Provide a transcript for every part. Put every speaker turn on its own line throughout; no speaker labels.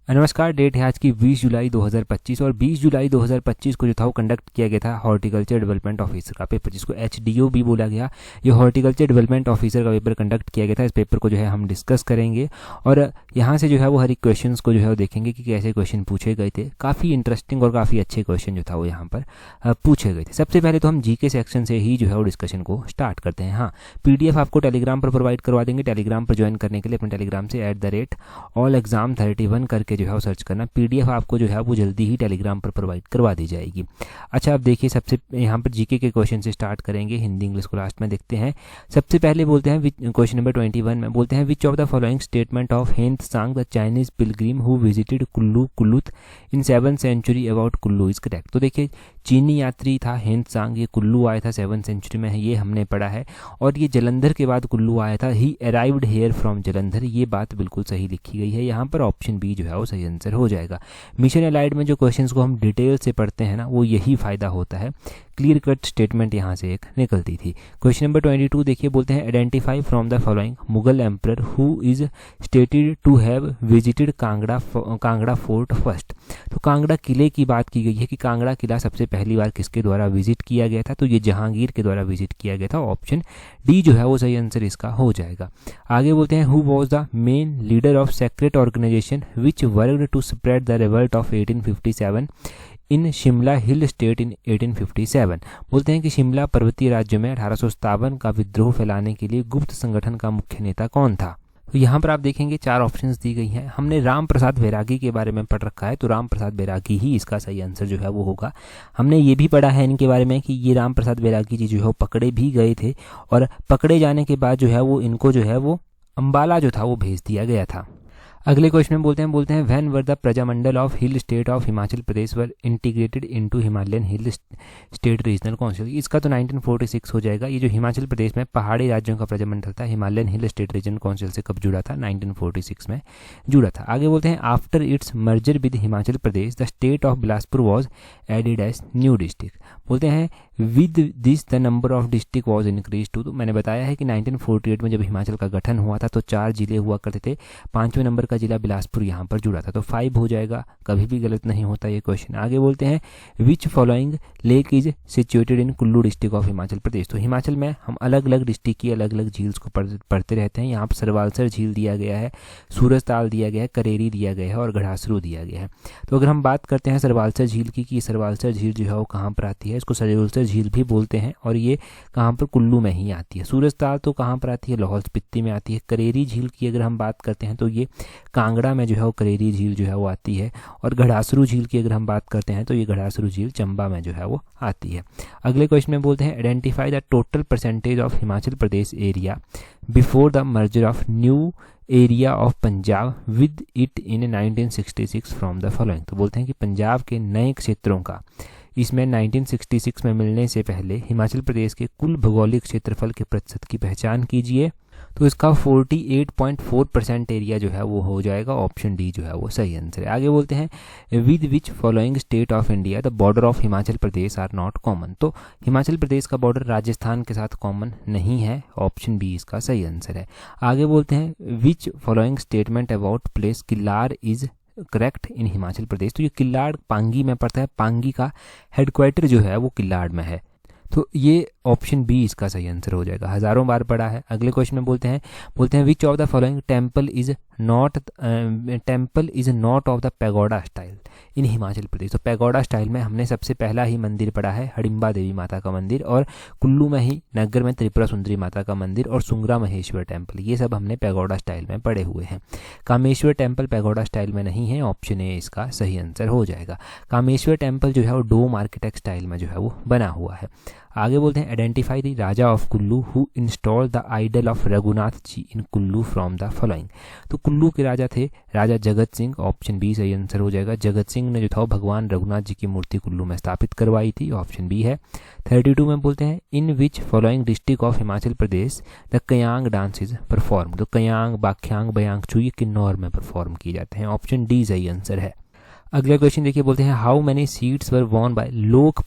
नमस्कार। डेट है आज की 20 जुलाई 2025 और 20 जुलाई 2025 को जो था वो कंडक्ट किया गया था हॉर्टिकल्चर डेवलपमेंट ऑफिसर का पेपर, जिसको HDO भी बोला गया। ये हॉर्टिकल्चर डेवलपमेंट ऑफिसर का पेपर कंडक्ट किया गया था। इस पेपर को जो है हम डिस्कस करेंगे और यहाँ से जो है वो हर एक क्वेश्चन को जो है वो देखेंगे कि कैसे क्वेश्चन पूछे गए थे। काफ़ी इंटरेस्टिंग और काफ़ी अच्छे क्वेश्चन जो था वो यहाँ पर पूछे गए थे। सबसे पहले तो हम GK सेक्शन से ही जो है वो डिस्कशन को स्टार्ट करते हैं। हाँ, PDF आपको टेलीग्राम पर प्रोवाइड करवा देंगे। टेलीग्राम पर ज्वाइन करने के लिए अपने टेलीग्राम से @allexam31 करके जो है वो सर्च करना। PDF आपको जो है वो जल्दी ही टेलीग्राम पर प्रोवाइड करवा दी जाएगी। अच्छा, आप देखिए, सबसे यहाँ पर GK के क्वेश्चन से स्टार्ट करेंगे। हिंदी इंग्लिश को लास्ट में देखते हैं। सबसे पहले बोलते हैं क्वेश्चन नंबर 21 में बोलते हैं which of the following statement of Hiuen Tsang the Chinese pilgrim who visited Kullu Kulluta in 7th century about Kullu is correct. तो देखिए, चीनी यात्री था हेंथ सांग, ये कुल्लू आया था 7th सेंचुरी में, ये हमने पढ़ा है। और ये जलंधर के बाद कुल्लू आया था। He arrived here from Jalandhar, ये बात बिल्कुल सही लिखी गई है। यहाँ पर ऑप्शन बी जो है वो सही आंसर हो जाएगा। मिशन एलाइड में जो क्वेश्चंस को हम डिटेल से पढ़ते हैं ना, वो यही फायदा होता है। क्लियर कट स्टेटमेंट यहाँ से एक निकलती थी। क्वेश्चन नंबर 22 देखिए, बोलते हैं identify from the following Mughal emperor who is stated to have visited Kangra fort first. तो कांगड़ा किले की बात की गई है कि कांगड़ा किला सबसे पहली बार किसके द्वारा विजिट किया गया था, तो ये जहांगीर के द्वारा विजिट किया गया था। ऑप्शन डी जो है वो सही आंसर इसका हो जाएगा। आगे बोलते हैं who was the main leader of secret organisation which worked to spread the revolt of 1857 in Shimla hill state in 1857। बोलते हैं कि शिमला पर्वतीय राज्य में 1857 का विद्रोह फैलाने के लिए गुप्त संगठन का मुख्य नेता कौन था। तो यहाँ पर आप देखेंगे 4 ऑप्शंस दी गई हैं। हमने राम प्रसाद बैरागी के बारे में पढ़ रखा है, तो राम प्रसाद बैरागी ही इसका सही आंसर जो है वो होगा। हमने ये भी पढ़ा है इनके बारे में कि ये राम प्रसाद बैरागी जी जो है वो पकड़े भी गए थे और पकड़े जाने के बाद जो है वो इनको जो है वो अम्बाला जो था वो भेज दिया गया था। अगले क्वेश्चन में बोलते हैं when were the Prajamandal of hill state of Himachal Pradesh were integrated into Himalayan hill state regional council. इसका तो 1946 हो जाएगा। ये जो हिमाचल प्रदेश में पहाड़ी राज्यों का प्रजामंडल था, Himalayan hill state regional council से कब जुड़ा था, 1946 में जुड़ा था। आगे बोलते हैं after its merger with Himachal Pradesh the state of Bilaspur was added as new district. बोलते हैं with this the number of district was increase to. तो मैंने बताया है कि 1948 में जब हिमाचल का गठन हुआ था तो 4 जिले हुआ करते थे। 5वें नंबर का जिला बिलासपुर यहाँ पर जुड़ा था, तो 5 हो जाएगा। कभी भी गलत नहीं होता ये क्वेश्चन। आगे बोलते हैं which following lake is situated in Kullu district of Himachal Pradesh. तो हिमाचल में हम अलग अलग डिस्ट्रिक्ट की अलग अलग झील्स को पढ़ते रहते हैं। यहाँ पर सरवालसर झील दिया गया है, सूरजताल दिया गया है, करेरी दिया गया है और घड़ासरू दिया गया है। तो अगर हम बात करते हैं सरवालसर झील की कि सरवालसर झील जो है वो कहाँ पर आती है, इसको सरवालसर झील भी बोलते हैं और ये कहाँ पर कुल्लू में ही आती है। सूरजताल तो कहाँ पर आती है, लाहौल स्पीति में आती है। करेरी झील की अगर हम बात करते हैं तो ये कांगड़ा में जो है वो करेरी झील जो है वो आती है। और घड़ासरू झील की अगर हम बात करते हैं तो ये घड़ासरू झील चंबा में जो है वो आती है। अगले क्वेश्चन में बोलते हैं identify the total percentage of Himachal Pradesh area before the merger of new area of Punjab with it in 1966 from the following. तो बोलते हैं कि पंजाब के नए क्षेत्रों का इसमें 1966 में मिलने से पहले हिमाचल प्रदेश के कुल भौगोलिक क्षेत्रफल के प्रतिशत की पहचान कीजिए। तो इसका 48.4% एरिया जो है वो हो जाएगा। ऑप्शन डी जो है वो सही आंसर है। आगे बोलते हैं with which following state of India the border of Himachal Pradesh are not common. तो हिमाचल प्रदेश का बॉर्डर राजस्थान के साथ कॉमन नहीं है। ऑप्शन बी इसका सही आंसर है। आगे बोलते हैं which following statement about place Kilar is correct in Himachal Pradesh. तो ये किलाड़ पांगी में पड़ता है। पांगी का हेडक्वार्टर जो है वो किलाड़ में है, तो ये ऑप्शन बी इसका सही आंसर हो जाएगा। हजारों बार पढ़ा है। अगले क्वेश्चन में बोलते हैं which of the following temple is not of the pagoda style in Himachal Pradesh. तो पैगोडा स्टाइल में हमने सबसे पहला ही मंदिर पढ़ा है हडिम्बा देवी माता का मंदिर, और कुल्लू में ही नगर में त्रिपुरा सुंदरी माता का मंदिर और सुंगरा महेश्वर टेम्पल, ये सब हमने पैगोडा स्टाइल में पढ़े हुए हैं। कामेश्वर टेम्पल पैगोडा स्टाइल में नहीं है। ऑप्शन ए इसका सही आंसर हो जाएगा। कामेश्वर टेम्पल जो है वो डोम आर्किटेक्ट स्टाइल में जो है वो बना हुआ है। आगे बोलते हैं identify the raja of Kullu who install the idol of Raghunath ji in Kullu from the following. तो कुल्लू के राजा थे राजा जगत सिंह। ऑप्शन बी सही आंसर हो जाएगा। जगत सिंह ने जो था भगवान रघुनाथ जी की मूर्ति कुल्लू में स्थापित करवाई थी। ऑप्शन बी है। 32 में बोलते हैं in which following district of Himachal Pradesh the Kayang dance is perform. तो कयांग, बाख्यांग, बयांगचू ये किन्नौर में परफॉर्म किए जाते हैं। ऑप्शन डी सही आंसर है। अगला क्वेश्चन देखिए, बोलते हैं how many seats were won by लोक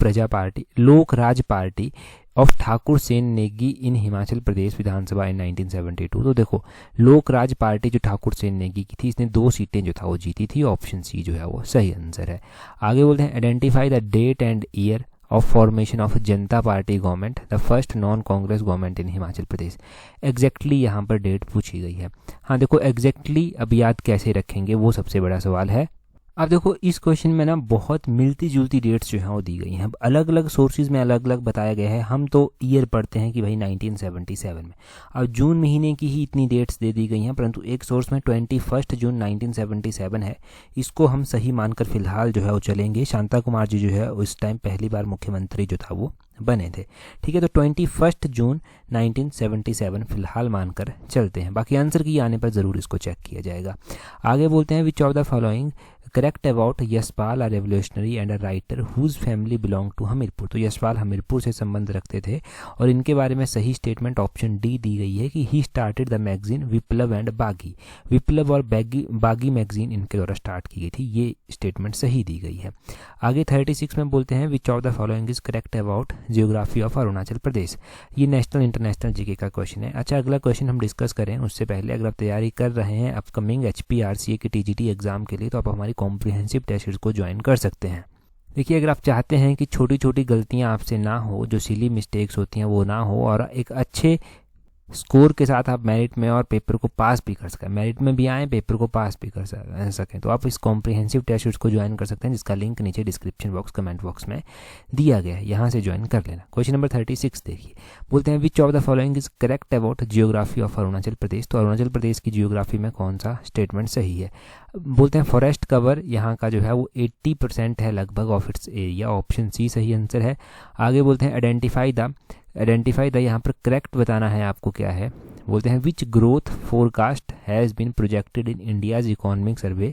राज पार्टी ऑफ ठाकुर सेन नेगी इन हिमाचल प्रदेश विधानसभा इन 1972। तो देखो लोक राज पार्टी जो ठाकुर सेन नेगी की थी, इसने 2 सीटें जो था वो जीती थी। ऑप्शन सी जो है वो सही आंसर है। आगे बोलते हैं identify the date and year of formation of Janata Party government, the first non Congress government in Himachal Pradesh. Exactly यहाँ पर डेट पूछी गई है। हाँ देखो एग्जैक्टली अब याद कैसे रखेंगे वो सबसे बड़ा सवाल है। अब देखो इस क्वेश्चन में ना बहुत मिलती जुलती डेट्स जो हैं वो दी गई हैं। अब अलग अलग सोर्सेज में अलग अलग बताया गया है। हम तो ईयर पढ़ते हैं कि भाई 1977 में। अब जून महीने की ही इतनी डेट्स दे दी गई हैं, परंतु एक सोर्स में 21 जून 1977 है। इसको हम सही मानकर फिलहाल जो है वो चलेंगे। शांता कुमार जी जो है उस टाइम पहली बार मुख्यमंत्री जो था वो बने थे। ठीक है, तो 21 जून 1977 फिलहाल मानकर चलते हैं। बाकी आंसर की आने पर ज़रूर इसको चेक किया जाएगा। आगे बोलते हैं which of the following correct about Yashpal, a revolutionary and a writer whose family belong to Hamirpur. तो यशपाल हमीरपुर से संबंध रखते थे और इनके बारे में सही स्टेटमेंट ऑप्शन डी दी गई है कि he started the magazine Viplav and Baghi. Viplav और बागी मैगजीन इनके द्वारा स्टार्ट की गई थी, ये स्टेटमेंट सही दी गई है। आगे 36 में बोलते हैं which of the following is correct about geography of Arunachal Pradesh. ये नेशनल इंटरनेशनल जीके का क्वेश्चन है। अच्छा अगला क्वेश्चन हम डिस्कस करें उससे पहले अगर आप तैयारी कर रहे हैं अपकमिंग HPRCA के TGT एग्जाम के लिए तो आप हमारी कॉम्प्रिहेंसिव टेस्ट सीरीज को ज्वाइन कर सकते हैं। देखिए अगर आप चाहते हैं कि छोटी छोटी गलतियां आपसे ना हो, जो सिली मिस्टेक्स होती हैं वो ना हो और एक अच्छे स्कोर के साथ आप मेरिट में और पेपर को पास भी कर सकें, मेरिट में भी आए पेपर को पास भी कर सकें, तो आप इस कॉम्प्रिहेंसिव टेस्ट सीरीज को ज्वाइन कर सकते हैं जिसका लिंक नीचे डिस्क्रिप्शन बॉक्स कमेंट बॉक्स में दिया गया है, यहाँ से ज्वाइन कर लेना। क्वेश्चन नंबर 36 देखिए, बोलते हैं which of the following is correct about geography of Arunachal Pradesh. तो अरुणाचल प्रदेश की जियोग्राफी में कौन सा स्टेटमेंट सही है। बोलते हैं फॉरेस्ट कवर यहाँ का जो है वो 80% है लगभग of its area. Option C सही आंसर है। आगे बोलते हैं आइडेंटिफाई द यहाँ पर करेक्ट बताना है आपको क्या है। बोलते हैं which growth forecast has been projected in India's economic survey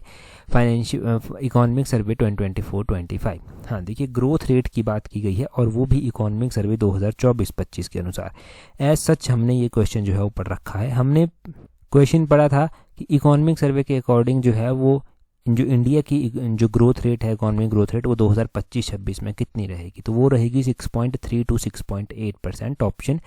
2024-25। हाँ देखिए ग्रोथ रेट की बात की गई है और वो भी इकोनॉमिक सर्वे 2024-25 के अनुसार। एज सच हमने ये क्वेश्चन जो है वो पढ़ रखा है। हमने क्वेश्चन पढ़ा था कि इकोनॉमिक सर्वे के अकॉर्डिंग जो है वो जो इंडिया की जो ग्रोथ रेट है इकोनॉमिक ग्रोथ रेट वो 2025-26 में कितनी रहेगी, तो वो रहेगी 6.3 to 6.8%। ऑप्शन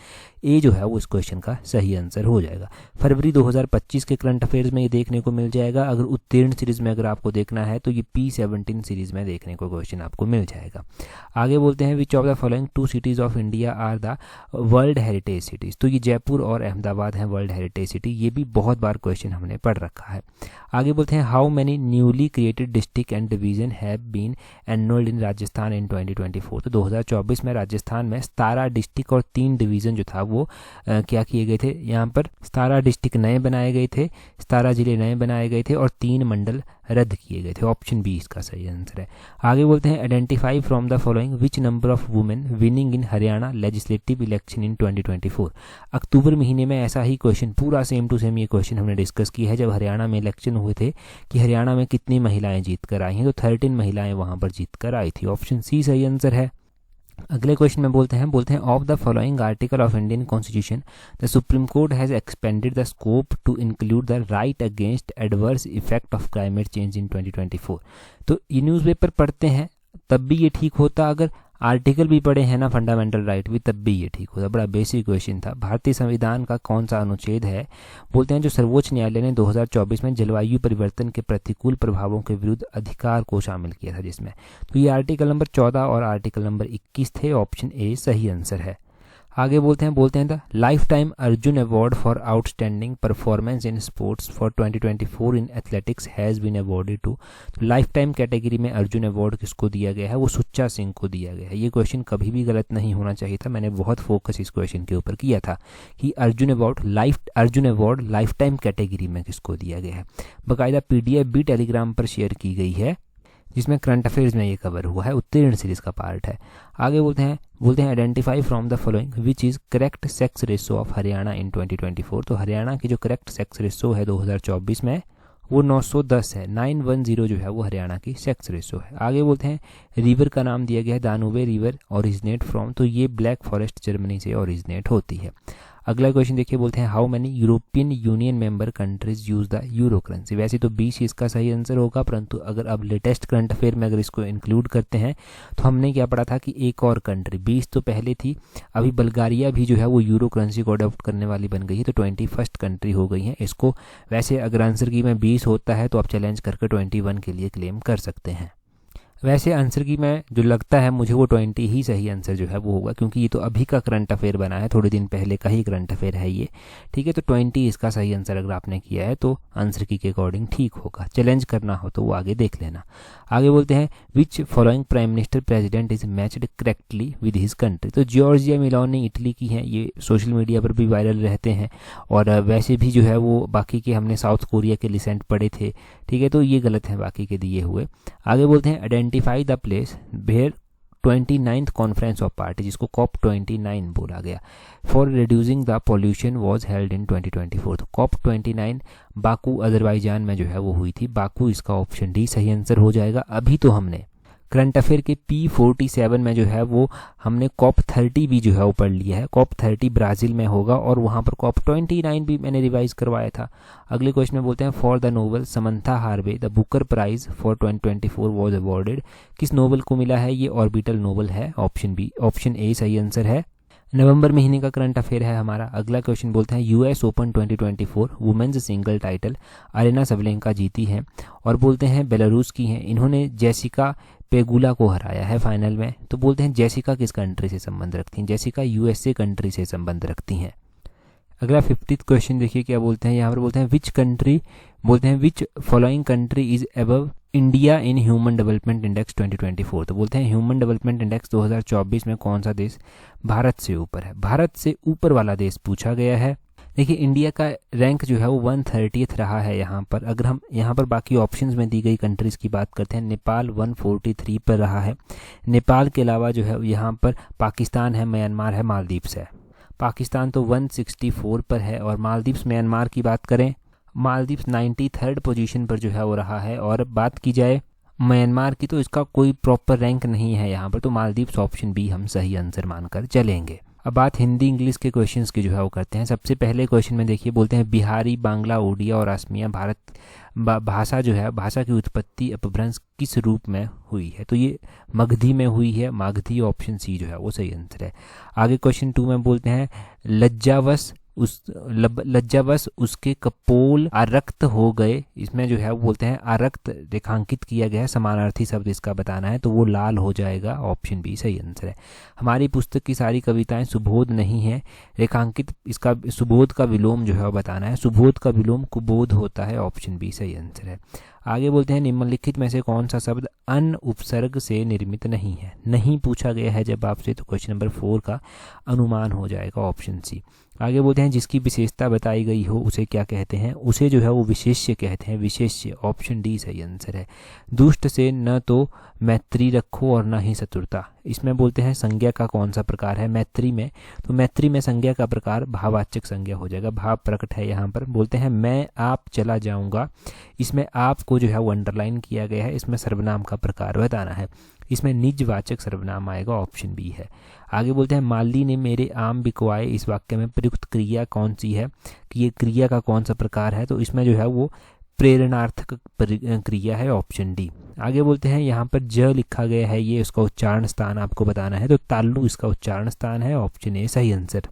ए जो है वो इस क्वेश्चन का सही आंसर हो जाएगा। फरवरी 2025 के करंट अफेयर्स में ये देखने को मिल जाएगा। अगर उत्तीर्ण सीरीज में अगर आपको देखना है तो ये P17 सीरीज में देखने को क्वेश्चन आपको मिल जाएगा। आगे बोलते हैं which of the following 2 cities of India are the world heritage cities. तो ये जयपुर और अहमदाबाद हैं वर्ल्ड हेरिटेज सिटी, ये भी बहुत बार क्वेश्चन हमने पढ़ रखा है। आगे बोलते हैं how many newly created district and division have been enrolled in Rajasthan in 2024। तो 2024 में राजस्थान में 17 डिस्ट्रिक्ट और 3 डिवीजन जो था वो क्या किए गए थे, यहाँ पर 17 डिस्ट्रिक्ट नए बनाए गए थे, 17 जिले नए बनाए गए थे और 3 मंडल रद्द किए गए थे। ऑप्शन बी इसका सही आंसर है। आगे बोलते हैं identify from the following which number of women winning in Haryana legislative election in 2024। अक्टूबर महीने में ऐसा ही क्वेश्चन पूरा सेम टू सेम ये क्वेश्चन हमने डिस्कस किया है जब हरियाणा में इलेक्शन हुए थे कि हरियाणा में कितनी महिलाएं जीत कर आई हैं, तो 13 महिलाएं वहां पर जीत कर आई थी। ऑप्शन सी सही आंसर है। अगले क्वेश्चन में बोलते हैं of the following article of Indian constitution the supreme court has expanded the scope to include the right against adverse effect of climate change in 2024। तो ये न्यूज़पेपर पढ़ते हैं तब भी ये ठीक होता, अगर आर्टिकल भी पढ़े हैं ना फंडामेंटल राइट भी तब भी ये ठीक होता। बड़ा बेसिक क्वेश्चन था। भारतीय संविधान का कौन सा अनुच्छेद है, बोलते हैं जो सर्वोच्च न्यायालय ने 2024 में जलवायु परिवर्तन के प्रतिकूल प्रभावों के विरुद्ध अधिकार को शामिल किया था जिसमें, तो ये आर्टिकल नंबर 14 और आर्टिकल नंबर 21 थे। ऑप्शन ए सही आंसर है। आगे बोलते हैं the life time Arjuna award for outstanding performance in sports for 2024 in athletics has been awarded to. Life time category में अर्जुन अवार्ड किसको दिया गया है, वो सुच्चा सिंह को दिया गया है। ये क्वेश्चन कभी भी गलत नहीं होना चाहिए था, मैंने बहुत फोकस इस क्वेश्चन के ऊपर किया था कि Arjun award life time category में किसको दिया गया है। बाकायदा PDF भी टेलीग्राम पर शेयर की गई है जिसमें करंट अफेयर्स में ये कवर हुआ है, उत्तीर्ण सीरीज का पार्ट है। आगे बोलते हैं identify from the following which is correct sex ratio of Haryana in 2024। तो हरियाणा की जो करेक्ट सेक्स रेशो है 2024 में वो 910 है, 910 जो है वो हरियाणा की सेक्स रेशो है। आगे बोलते हैं रिवर का नाम दिया गया है दानुबे रिवर ओरिजिनेट फ्रॉम, तो ये ब्लैक फॉरेस्ट जर्मनी से ओरिजिनेट होती है। अगला क्वेश्चन देखिए, बोलते हैं how many European union member countries use the euro currency. वैसे तो 20 इसका सही आंसर होगा, परंतु अगर अब लेटेस्ट करंट अफेयर में अगर इसको इंक्लूड करते हैं तो हमने क्या पढ़ा था कि एक और कंट्री, 20 तो पहले थी, अभी बल्गारिया भी जो है वो यूरो करेंसी को अडॉप्ट करने वाली बन गई है, तो 21st कंट्री हो गई है इसको। वैसे अगर आंसर की में 20 होता है तो आप चैलेंज करके 21 के लिए क्लेम कर सकते हैं। वैसे आंसर की मैं जो लगता है मुझे वो 20 ही सही आंसर जो है वो होगा, क्योंकि ये तो अभी का करंट अफेयर बना है, थोड़े दिन पहले का ही करंट अफेयर है ये, ठीक है। तो 20 इसका सही आंसर अगर आपने किया है तो आंसर की के अकॉर्डिंग ठीक होगा। चैलेंज करना हो तो वो आगे देख लेना। आगे बोलते हैं which following prime minister president is matched correctly with his country. तो जॉर्जिया मेलोनी इटली की हैं, ये सोशल मीडिया पर भी वायरल रहते हैं, और वैसे भी जो है वो बाकी के हमने साउथ कोरिया के रिसेंट पढ़े थे, ठीक है, तो ये गलत है बाकी के दिए हुए। आगे बोलते हैं identify the place where 29th conference of party, जिसको COP 29 बोला गया, for reducing the pollution was held in 2024। तो COP 29 बाकू अजरबैजान में जो है वो हुई थी, बाकू इसका ऑप्शन डी सही आंसर हो जाएगा। अभी तो हमने करंट अफेयर के P47 में जो है वो हमने COP 30 भी जो है वो पढ़ लिया है। COP 30 ब्राज़ील में होगा, और वहाँ पर COP 29 भी मैंने रिवाइज करवाया था। अगले क्वेश्चन में बोलते हैं for the novel Samantha Harvey the Booker prize for 2024 was awarded. किस नोबल को मिला है? ये ऑर्बिटल नोबल है, ऑप्शन बी, ऑप्शन ए सही आंसर है। नवंबर महीने का करंट अफेयर है हमारा। अगला क्वेश्चन बोलते हैं US open 2024 women's single title Aryna Sabalenka जीती हैं, और बोलते हैं बेलारूस की हैं, इन्होंने जेसिका पेगुला को हराया है फाइनल में। तो बोलते हैं जेसिका किस कंट्री से संबंध रखती हैं? जेसिका USA कंट्री से संबंध रखती हैं। अगला 50th क्वेश्चन देखिए क्या बोलते हैं, यहाँ पर बोलते हैं विच कंट्री, बोलते हैं which following country is above India in human development index 2024। तो बोलते हैं ह्यूमन डेवलपमेंट इंडेक्स 2024 में कौन सा देश भारत से ऊपर है? भारत से ऊपर वाला देश पूछा गया है। देखिए इंडिया का रैंक जो है वो 130th रहा है यहाँ पर। अगर हम यहाँ पर बाकी ऑप्शंस में दी गई कंट्रीज़ की बात करते हैं, नेपाल 143 पर रहा है। नेपाल के अलावा जो है यहाँ पर पाकिस्तान है, म्यांमार है, मालदीव्स है। पाकिस्तान तो 164 पर है, और मालदीव्स म्यांमार की बात करें, मालदीव्स 93rd पोजीशन पर जो है वो रहा है। और बात की जाए म्यांमार की तो इसका कोई प्रॉपर रैंक नहीं है यहाँ पर, तो मालदीव्स ऑप्शन बी हम सही आंसर मानकर चलेंगे। अब बात हिंदी इंग्लिश के क्वेश्चंस की जो है वो करते हैं। सबसे पहले क्वेश्चन में देखिए बोलते हैं बिहारी, बांग्ला, ओडिया और असमिया भारत भाषा जो है, भाषा की उत्पत्ति अपभ्रंश किस रूप में हुई है? तो ये मगधी में हुई है, मागधी, ऑप्शन सी जो है वो सही आंसर है। आगे क्वेश्चन 2 में बोलते हैं लज्जावश उसके कपोल आरक्त हो गए, इसमें जो है वो बोलते हैं आरक्त रेखांकित किया गया है, समानार्थी शब्द इसका बताना है, तो वो लाल हो जाएगा, ऑप्शन बी सही आंसर है। हमारी पुस्तक की सारी कविताएं सुबोध नहीं है, रेखांकित इसका सुबोध का विलोम जो है वो बताना है, सुबोध का विलोम कुबोध होता है, ऑप्शन बी सही आंसर है। आगे बोलते हैं निम्नलिखित में से कौन सा शब्द अन उपसर्ग से निर्मित नहीं है? नहीं पूछा गया है जब आपसे, तो क्वेश्चन नंबर 4 का अनुमान हो जाएगा, ऑप्शन सी। आगे बोलते हैं जिसकी विशेषता बताई गई हो उसे क्या कहते हैं? उसे जो है वो विशेष्य कहते हैं, विशेष्य, ऑप्शन डी सही आंसर है। दुष्ट से न तो मैत्री रखो और न ही चतुरता, इसमें बोलते हैं संज्ञा का कौन सा प्रकार है मैत्री में? तो मैत्री में संज्ञा का प्रकार भाववाचक संज्ञा हो जाएगा, भाव प्रकट है यहाँ पर। बोलते हैं मैं आप चला जाऊँगा, इसमें आप को जो है वो अंडरलाइन किया गया है, इसमें सर्वनाम का प्रकार बताना है, इसमें निजवाचक सर्वनाम आएगा, ऑप्शन बी है। आगे बोलते हैं माली ने मेरे आम बिकवाए, इस वाक्य में प्रयुक्त क्रिया कौन सी है? कि ये क्रिया का कौन सा प्रकार है? तो इसमें जो है वो प्रेरणार्थक क्रिया है, ऑप्शन डी। आगे बोलते हैं यहाँ पर ज लिखा गया है, ये उसका उच्चारण स्थान आपको बताना है, तो ताल्लु इसका उच्चारण स्थान है, ऑप्शन ए सही आंसर।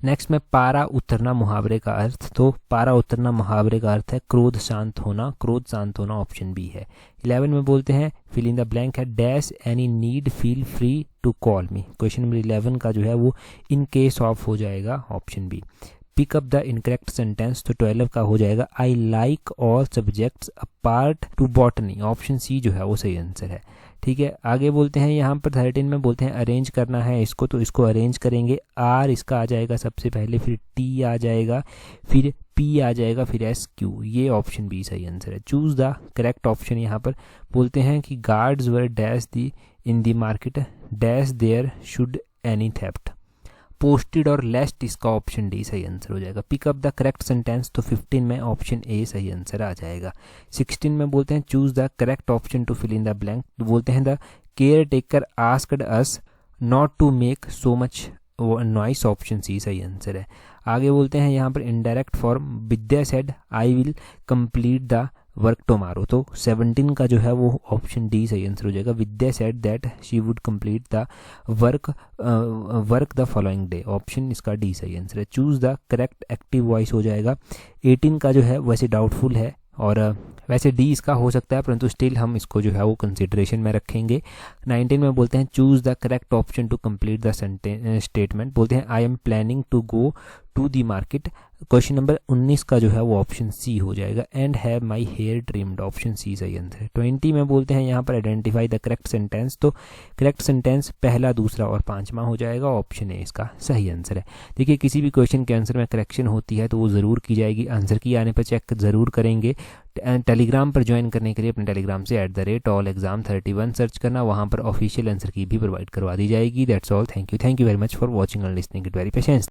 नेक्स्ट में पारा उतरना मुहावरे का अर्थ, तो पारा उतरना मुहावरे का अर्थ है क्रोध शांत होना, क्रोध शांत होना, ऑप्शन बी है। 11 में बोलते हैं फिल इन द ब्लैंक है dash any need feel free to call me, question number 11 का जो है वो इन केस ऑफ हो जाएगा, option B. Pick up the incorrect sentence, तो 12 का हो जाएगा I like all subjects apart to botany, option C जो है वो सही आंसर है, ठीक है। आगे बोलते हैं यहाँ पर 13 में बोलते हैं अरेंज करना है इसको, तो इसको अरेंज करेंगे, आर इसका आ जाएगा सबसे पहले, फिर टी आ जाएगा, फिर पी आ जाएगा, फिर एस क्यू, ये ऑप्शन बी सही आंसर है। चूज द करेक्ट ऑप्शन, यहाँ पर बोलते हैं कि guards were dash the in the market dash there should any theft, posted और लेस्ट इसका ऑप्शन डी सही आंसर हो जाएगा। Pick up the correct sentence, तो 15 में ऑप्शन ए सही आंसर आ जाएगा। 16 में बोलते हैं choose the correct option to fill in the blank, बोलते हैं the caretaker asked us not to make so much वो नॉइस, ऑप्शन सी सही आंसर है। आगे बोलते हैं यहाँ पर indirect form, Vidya said I will complete the work tomorrow, तो 17 का जो है वो ऑप्शन डी सही आंसर हो जाएगा। Vidya said that she would complete the work the following day, option इसका डी सही आंसर है। Choose the correct active voice हो जाएगा। 18 का जो है वैसे डाउटफुल है और वैसे डी इसका हो सकता है, परंतु स्टिल हम इसको जो है वो कंसिडरेशन में रखेंगे। 19 में बोलते हैं choose the correct option to complete the statement, बोलते हैं I am planning to go to the market, question number 19 का जो है वो ऑप्शन सी हो जाएगा। And have my hair trimmed, option C सही आंसर है। 20 में बोलते हैं यहाँ पर आइडेंटिफाई द करेक्ट सेंटेंस, तो करेक्ट सेंटेंस पहला, दूसरा और पांचवा हो जाएगा, ऑप्शन ए इसका सही आंसर है। देखिए किसी भी क्वेश्चन के आंसर में करेक्शन होती है तो वो ज़रूर की जाएगी, आंसर की आने पर चेक ज़रूर करेंगे। टेलीग्राम पर ज्वाइन करने के लिए अपने टेलीग्राम से @allexam31 सर्च करना, वहाँ पर ऑफिशियल आंसर की भी प्रोवाइड करवा दी जाएगी। That's all, thank you very much for watching and listening it very patience.